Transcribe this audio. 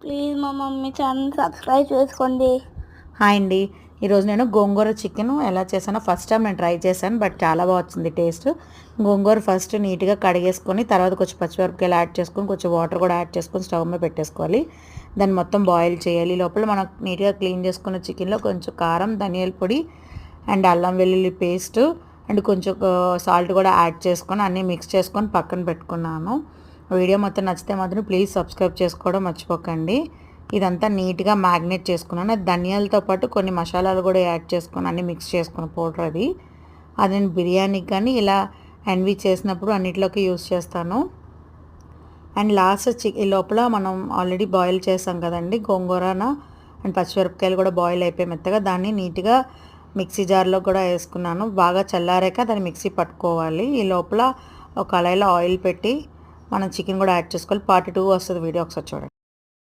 Please మా mummy channel subscribe చేసుకోండి. Hi అండి, ఈరోజు నేను గోంగూర చికెన్ ఎలా చేశానో ఫస్ట్ టైం నేను ట్రై చేశాను. బట్ చాలా బాగా వచ్చింది టేస్ట్. గోంగూర ఫస్ట్ నీట్గా కడిగేసుకొని తర్వాత కొంచెం పచ్చిమిరపకాయలు యాడ్ చేసుకొని కొంచెం వాటర్ కూడా యాడ్ చేసుకొని స్టవ్ మీద పెట్టేసుకోవాలి. దాన్ని మొత్తం బాయిల్ చేయాలి. లోపల మనం నీట్గా క్లీన్ చేసుకున్న చికెన్లో కొంచెం కారం, ధనియాల పొడి అండ్ అల్లం వెల్లుల్లి పేస్ట్ అండ్ కొంచెం సాల్ట్ కూడా యాడ్ చేసుకొని అన్నీ మిక్స్ చేసుకొని పక్కన పెట్టుకున్నాను. వీడియో మొత్తం నచ్చితే మాత్రం ప్లీజ్ సబ్స్క్రైబ్ చేసుకోవడం మర్చిపోకండి. ఇదంతా నీట్గా మ్యాగ్నేట్ చేసుకున్నాను. ధనియాలతో పాటు కొన్ని మసాలాలు కూడా యాడ్ చేసుకొని అన్నీ మిక్స్ చేసుకున్న పౌడర్ అది నేను బిర్యానీకి కానీ ఇలా ఎన్వి చేసినప్పుడు అన్నిట్లోకి యూస్ చేస్తాను. అండ్ లాస్ట్ లోపల మనం ఆల్రెడీ బాయిల్ చేసాం కదండి గోంగూరన అండ్ పచ్చిమిరపకాయలు కూడా బాయిల్ అయిపోయి మెత్తగా దాన్ని నీట్గా మిక్సీ జార్లో కూడా వేసుకున్నాను. బాగా చల్లారాక దాన్ని మిక్సీ పట్టుకోవాలి. ఈ లోపల ఒక కళాయిలో ఆయిల్ పెట్టి మనం చికెన్ కూడా యాడ్ చేసుకోవాలి. పార్ట్ 2 వస్తుంది వీడియో, ఒకసారి చూడండి.